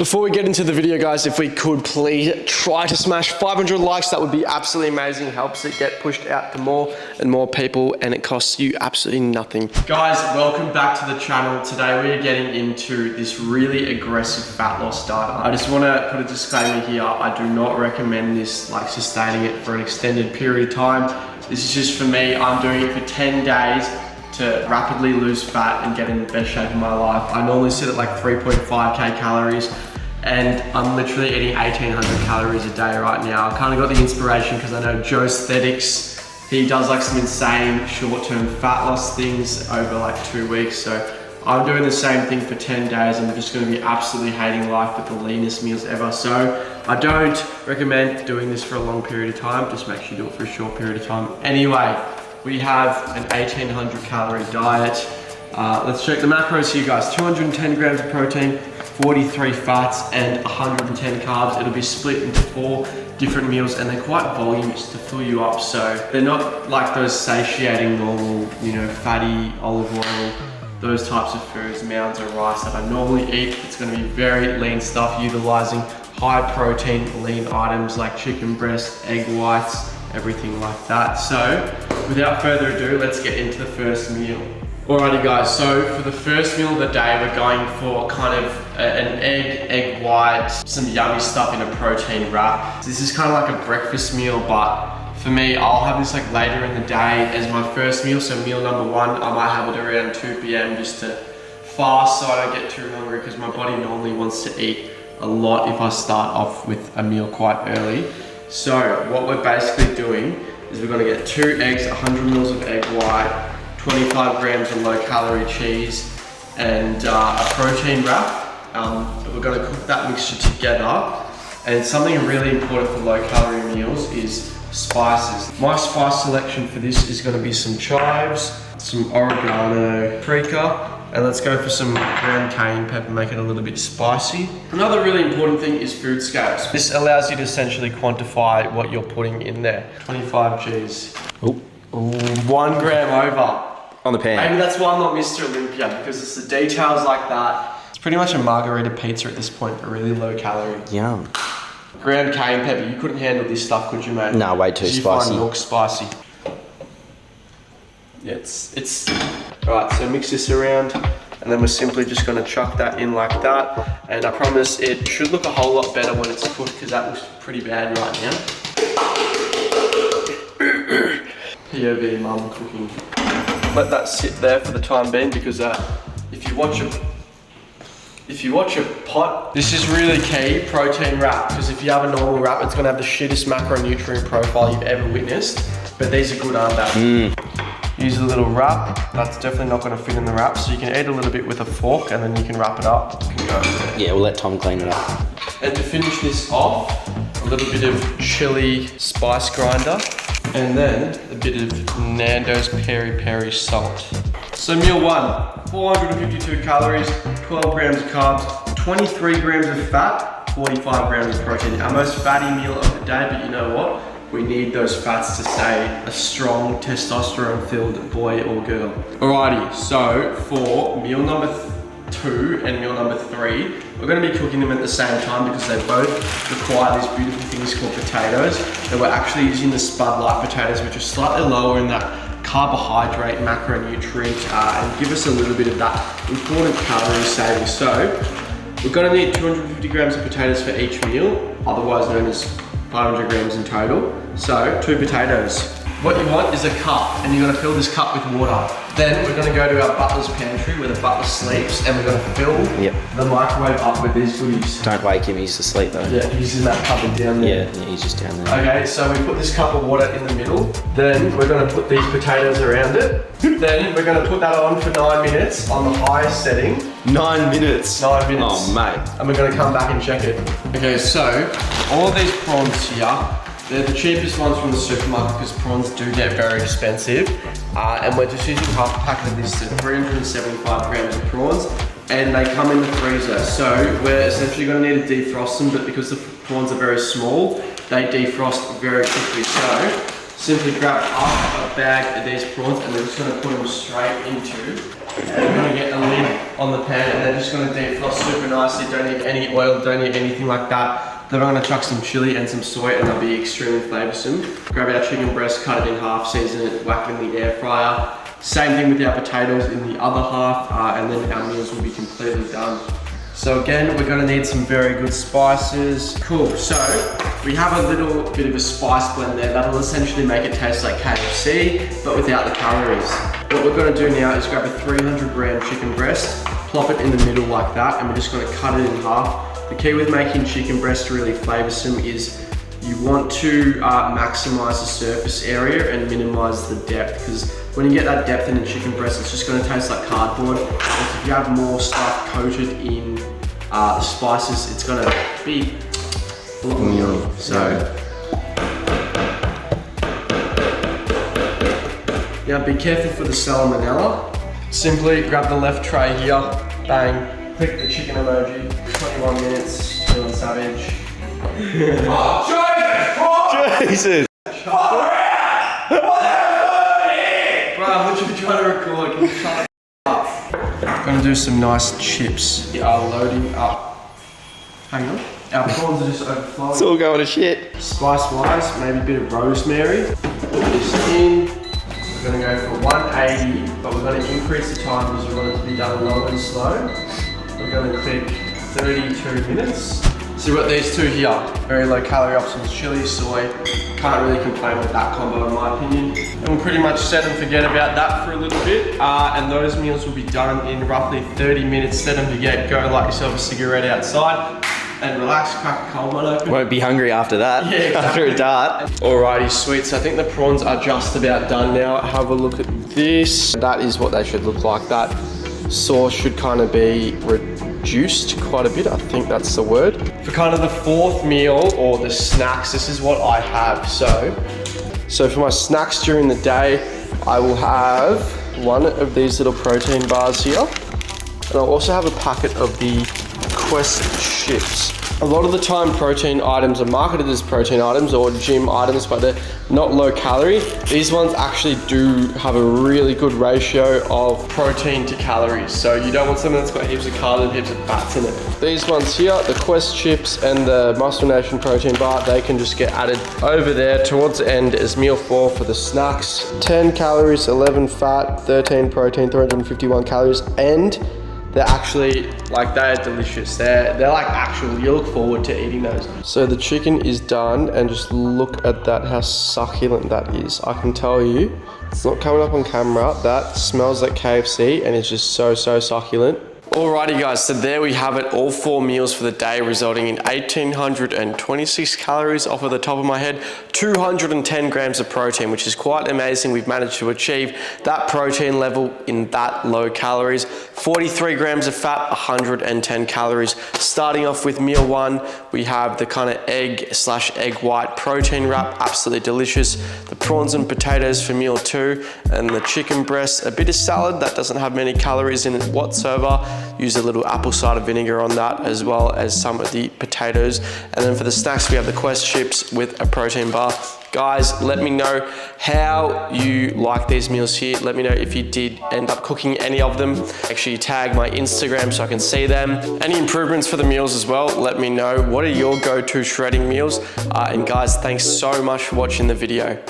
Before we get into the video, guys, if we could please try to smash 500 likes, that would be absolutely amazing. Helps it get pushed out to more and more people, and it costs you absolutely nothing. Guys, welcome back to the channel. Today we are getting into this really aggressive fat loss diet. I just want to put a disclaimer here. I do not recommend this, like sustaining it for an extended period of time. This is just for me. I'm doing it for 10 days to rapidly lose fat and get in the best shape of my life. I normally sit at like 3.5k calories, and I'm literally eating 1800 calories a day right now. I kind of got the inspiration because I know Joe Aesthetics, he does like some insane short-term fat loss things over like 2 weeks. So I'm doing the same thing for 10 days. I'm just gonna be absolutely hating life with the leanest meals ever. So I don't recommend doing this for a long period of time. Just make sure you do it for a short period of time. Anyway, we have an 1800 calorie diet. Let's check the macros here, guys. 210 grams of protein, 43 fats, and 110 carbs. It'll be split into 4 different meals, and they're quite voluminous to fill you up. So they're not like those satiating normal, fatty olive oil, those types of foods, mounds of rice that I normally eat. It's gonna be very lean stuff, utilizing high protein, lean items like chicken breast, egg whites, everything like that. So without further ado, let's get into the first meal. Alrighty guys, so for the first meal of the day, we're going for kind of an egg white, some yummy stuff in a protein wrap. This is kind of like a breakfast meal, but for me, I'll have this like later in the day as my first meal. So meal number 1, I might have it around 2 p.m. just to fast so I don't get too hungry, because my body normally wants to eat a lot if I start off with a meal quite early. So what we're basically doing is we're gonna get 2 eggs, 100 mils of egg white, 25 grams of low calorie cheese, and a protein wrap. We're gonna cook that mixture together. And something really important for low calorie meals is spices. My spice selection for this is gonna be some chives, some oregano, paprika, and let's go for some ground cayenne pepper, make it a little bit spicy. Another really important thing is food scales. This allows you to essentially quantify what you're putting in there. 25 G's. Ooh. 1 gram over. On the pan. Maybe that's why I'm not Mr. Olympia, because it's the details like that. It's pretty much a margarita pizza at this point, but really low calorie. Yum. Ground cayenne pepper, you couldn't handle this stuff, could you, mate? No, way too spicy. You find milk spicy. Yeah, it's right, so mix this around, and then we're simply just gonna chuck that in like that. And I promise it should look a whole lot better when it's cooked, because that looks pretty bad right now. POV mum cooking. Let that sit there for the time being, because if you watch a pot, this is really key, protein wrap, because if you have a normal wrap, it's gonna have the shittest macronutrient profile you've ever witnessed, but these are good, aren't they? Use a little wrap. That's definitely not gonna fit in the wrap, so you can eat a little bit with a fork, and then you can wrap it up. You can go over there. Yeah, we'll let Tom clean it up. And to finish this off, a little bit of chili spice grinder, and then a bit of Nando's peri peri salt. So meal 1, 452 calories, 12 grams of carbs, 23 grams of fat, 45 grams of protein. Our most fatty meal of the day, but you know what? We need those fats to stay a strong testosterone-filled boy or girl. Alrighty, so for meal number 2 and meal number 3, we're going to be cooking them at the same time, because they both require these beautiful things called potatoes. And we're actually using the Spud Light potatoes, which are slightly lower in that carbohydrate macronutrient, and give us a little bit of that important calorie saving. So we're going to need 250 grams of potatoes for each meal, otherwise known as 500 grams in total. So 2 potatoes. What you want is a cup, and you're gonna fill this cup with water. Then we're gonna go to our butler's pantry where the butler sleeps, and we're gonna fill the microwave up with these goodies. Don't wake him, he's asleep though. Yeah, he's in that cupboard down there. Yeah, he's just down there. Okay, so we put this cup of water in the middle. Then we're gonna put these potatoes around it. Then we're gonna put that on for 9 minutes on the highest setting. 9 minutes? 9 minutes. Oh mate. And we're gonna come back and check it. Okay, so all of these prawns here, they're the cheapest ones from the supermarket, because prawns do get very expensive. And we're just using half a packet of this, so 375 grams of prawns, and they come in the freezer. So we're essentially gonna need to defrost them, but because the prawns are very small, they defrost very quickly. So simply grab half a bag of these prawns and we're just going to put them straight into. And we're going to get a lid on the pan and they're just going to defrost super nicely. Don't need any oil, don't need anything like that. Then we're going to chuck some chili and some soy and they'll be extremely flavoursome. Grab our chicken breast, cut it in half, season it, whack it in the air fryer. Same thing with our potatoes in the other half, and then our meals will be completely done. So again, we're gonna need some very good spices. Cool, so we have a little bit of a spice blend there that'll essentially make it taste like KFC, but without the calories. What we're gonna do now is grab a 300-gram chicken breast, plop it in the middle like that, and we're just gonna cut it in half. The key with making chicken breast really flavoursome is you want to maximize the surface area and minimize the depth, because when you get that depth in a chicken breast, it's just going to taste like cardboard. If you have more stuff coated in the spices, it's going to be a lot more yummy. So, now be careful for the salmonella. Simply grab the left tray here, bang, click the chicken emoji, 21 minutes, feeling savage. Jesus! Bro, I'm literally trying to record. Can you shut up? Gonna do some nice chips. We are loading up. Hang on. Our prawns are just overflowing. It's all going to shit. Spice wise, maybe a bit of rosemary. Put this in. We're gonna go for 180, but we're gonna increase the time because we want it to be done low and slow. We're gonna click 32 minutes. So we've got these two here, very low calorie options, chili, soy. Can't really complain with that combo in my opinion. And we'll pretty much set and forget about that for a little bit. And those meals will be done in roughly 30 minutes. Set and forget, go light yourself a cigarette outside and relax, crack a cold one open. Won't be hungry after that. Yeah, exactly. After a dart. Alrighty, sweet. So I think the prawns are just about done now. Have a look at this. That is what they should look like. That sauce should kind of be reduced quite a bit. I think that's the word. For kind of the fourth meal or the snacks, this is what I have. So for my snacks during the day, I will have one of these little protein bars here. And I'll also have a packet of the Quest chips. A lot of the time protein items are marketed as protein items or gym items, but they're not low calorie. These ones actually do have a really good ratio of protein to calories. So you don't want something that's got heaps of carbs and heaps of fats in it. These ones here, the Quest chips and the Muscle Nation protein bar, they can just get added over there towards the end as meal 4 for the snacks. 10 calories, 11 fat, 13 protein, 351 calories, and they're actually, like, they're delicious. They're like actual, you look forward to eating those. So the chicken is done, and just look at that, how succulent that is. I can tell you, it's not coming up on camera, that smells like KFC, and it's just so succulent. Alrighty guys, so there we have it, all 4 meals for the day, resulting in 1,826 calories off of the top of my head, 210 grams of protein, which is quite amazing. We've managed to achieve that protein level in that low calories, 43 grams of fat, 110 calories. Starting off with meal 1, we have the kind of egg/egg white protein wrap, absolutely delicious. The prawns and potatoes for meal 2, and the chicken breast, a bit of salad that doesn't have many calories in it whatsoever. Use a little apple cider vinegar on that, as well as some of the potatoes. And then for the snacks, we have the Quest chips with a protein bar. Guys, let me know how you like these meals here. Let me know if you did end up cooking any of them. Make sure you tag my Instagram so I can see them. Any improvements for the meals as well, let me know. What are your go-to shredding meals? And guys, thanks so much for watching the video.